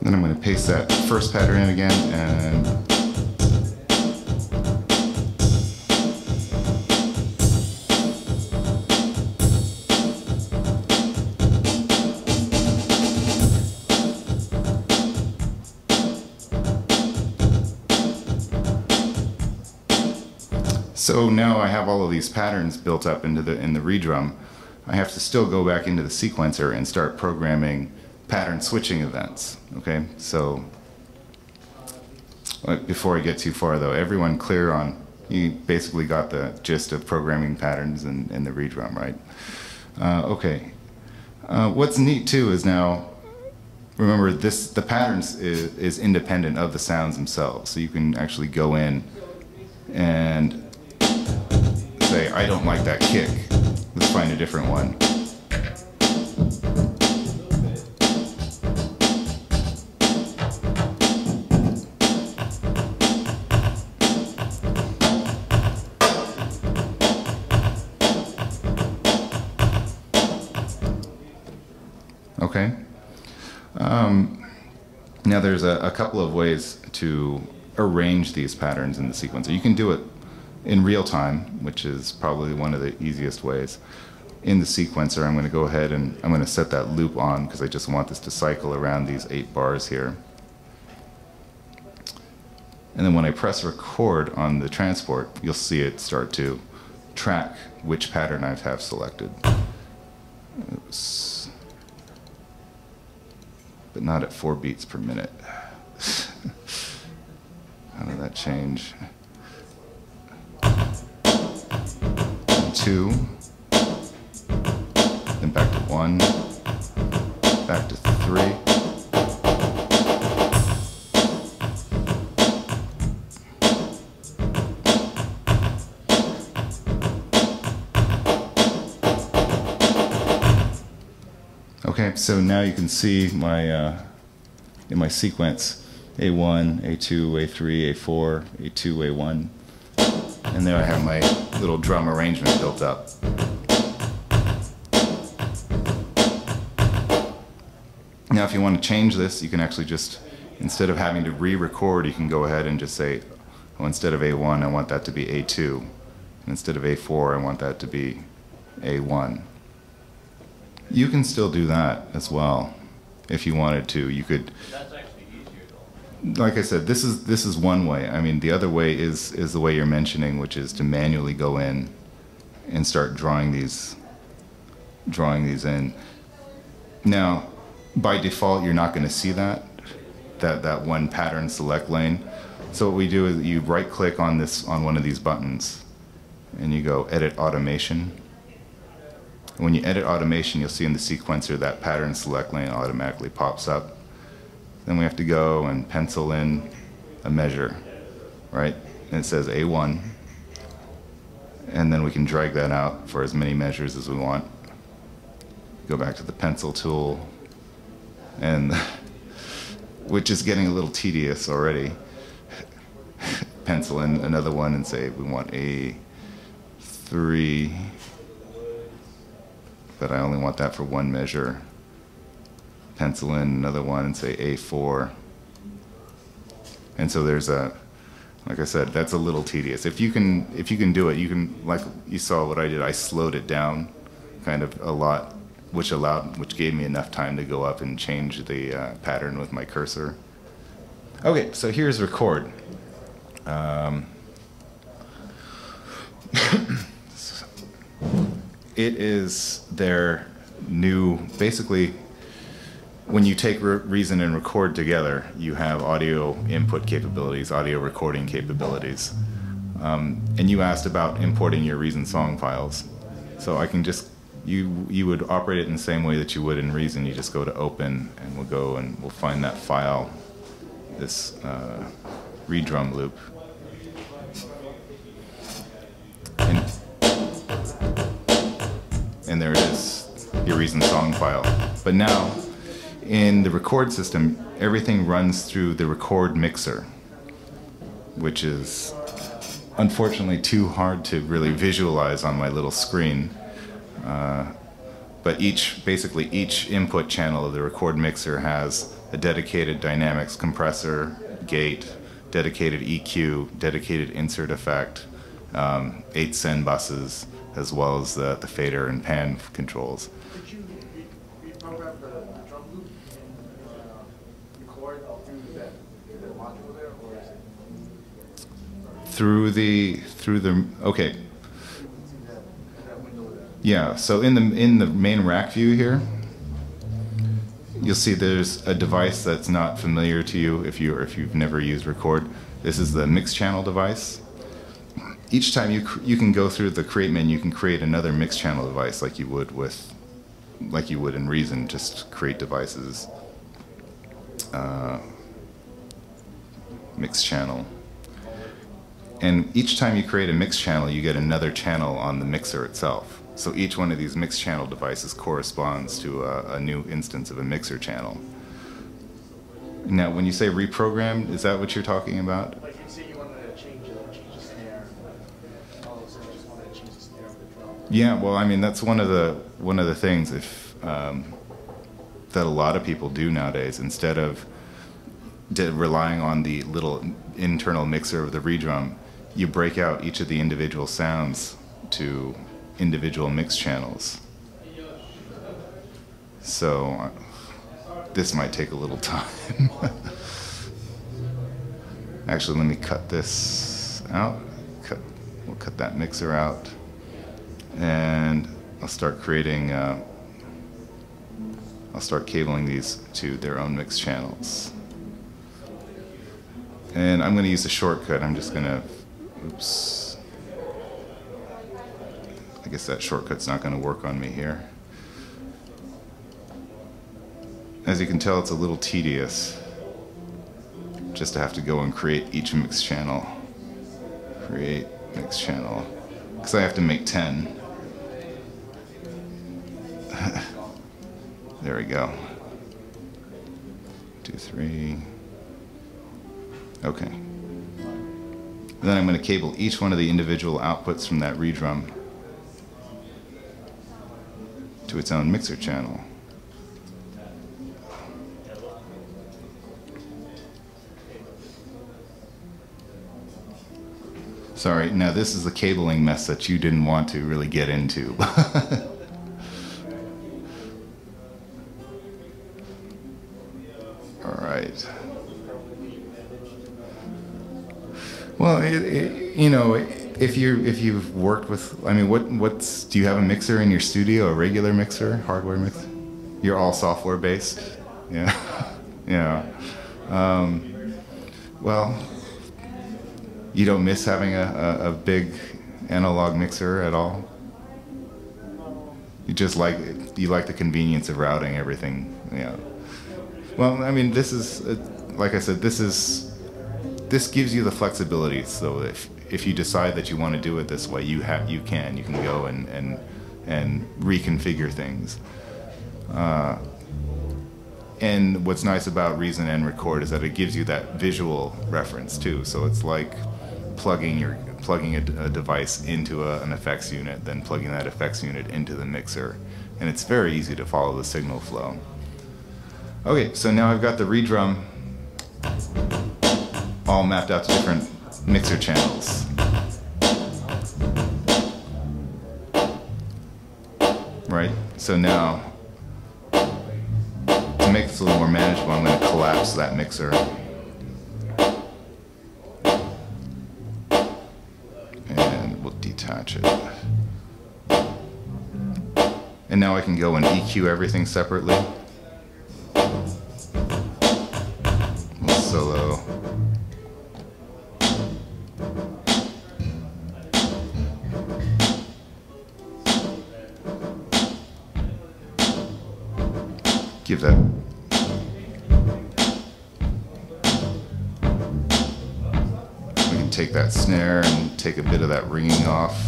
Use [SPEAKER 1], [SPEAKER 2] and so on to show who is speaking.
[SPEAKER 1] Then I'm going to paste that first pattern in again, and so now I have all of these patterns built up in the redrum. I have to still go back into the sequencer and start programming pattern switching events. Okay, so before I get too far though, everyone clear on, you basically got the gist of programming patterns in the redrum, right? Okay, what's neat too is now, remember the patterns is independent of the sounds themselves, so you can actually go in and say, I don't like that kick, let's find a different one. Okay. Now there's a couple of ways to arrange these patterns in the sequencer. You can do it in real time, which is probably one of the easiest ways. In the sequencer, I'm going to go ahead and I'm going to set that loop on because I just want this to cycle around these 8 bars here. And then when I press record on the transport, you'll see it start to track which pattern I have selected. Oops. But not at 4 beats per minute. How did that change? 2, then back to 1, back to 3. Okay, so now you can see my in my sequence A1, A2, A3, A4, A2, A1. And there I have my little drum arrangement built up. Now if you want to change this, you can actually just, instead of having to re-record, you can go ahead and just say, oh, instead of A1, I want that to be A2. And instead of A4, I want that to be A1. You can still do that as well, if you wanted to. You could. That's actually easier though. Like I said, this is one way. I mean, the other way is the way you're mentioning, which is to manually go in and start drawing these in. Now, by default, you're not going to see that one pattern select lane. So what we do is you right-click on one of these buttons, and you go Edit Automation. When you edit automation, you'll see in the sequencer that pattern select lane automatically pops up. Then we have to go and pencil in a measure, right? And it says A1. And then we can drag that out for as many measures as we want. Go back to the pencil tool, and which is getting a little tedious already. Pencil in another one and say we want A3. But I only want that for one measure. Pencil in another one and say A4. And so there's like I said, that's a little tedious. If you can do it, you can, like you saw what I did, I slowed it down kind of a lot, which gave me enough time to go up and change the pattern with my cursor. Okay, so here's record. It is their new, basically, when you take Reason and Record together, you have audio input capabilities, audio recording capabilities. And you asked about importing your Reason song files. So I can just, you would operate it in the same way that you would in Reason. You just go to Open, and we'll go and we'll find that file, this redrum loop. And there it is, your Reason song file. But now, In the record system, everything runs through the record mixer, which is unfortunately too hard to really visualize on my little screen. But basically each input channel of the record mixer has a dedicated dynamics compressor, gate, dedicated EQ, dedicated insert effect, 8 send buses, as well as the fader and pan controls.
[SPEAKER 2] Could you reprogram the drum loop and record through the module there, or is it
[SPEAKER 1] Through the okay. Yeah, so in the main rack view here, you'll see there's a device that's not familiar to you if you've never used record. This is the mix channel device. Each time you can go through the create menu, you can create another mix channel device like you would in Reason. Just create devices, mix channel. And each time you create a mix channel, you get another channel on the mixer itself. So each one of these mix channel devices corresponds to a new instance of a mixer channel. Now, when you say reprogrammed, is that what you're talking about?
[SPEAKER 2] like you say you wanted to change the snare, all of a sudden you just wanted to change the snare of the drum?
[SPEAKER 1] Yeah, well, I mean that's one of the things that a lot of people do nowadays. Instead of relying on the little internal mixer of the redrum, you break out each of the individual sounds to individual mix channels. So this might take a little time. Actually, let me cut this out. We'll cut that mixer out, and I'll start creating. I'll start cabling these to their own mix channels. And I'm going to use a shortcut. I'm just going to, oops. I guess that shortcut's not going to work on me here. As you can tell, it's a little tedious just to have to go and create each mix channel. Create mix channel. Because I have to make 10. There we go. 2, 3. Okay. Then I'm going to cable each one of the individual outputs from that redrum to its own mixer channel. Sorry, now this is the cabling mess that you didn't want to really get into. All right. Well, you know, if you've worked with, I mean, do you have a mixer in your studio, a regular mixer, hardware mixer? You're all software based, yeah, yeah. Well, you don't miss having a big analog mixer at all. You just like the convenience of routing everything, yeah. Well, I mean, this is like I said, this gives you the flexibility. So if you decide that you want to do it this way, you can go and reconfigure things. And what's nice about Reason and Record is that it gives you that visual reference too. So it's like plugging a device into an effects unit, then plugging that effects unit into the mixer, and it's very easy to follow the signal flow. Okay, so now I've got the redrum all mapped out to different mixer channels. Right, so now, to make this a little more manageable, I'm going to collapse that mixer. And we'll detach it. And now I can go and EQ everything separately. Solo. Give that. We can take that snare and take a bit of that ringing off.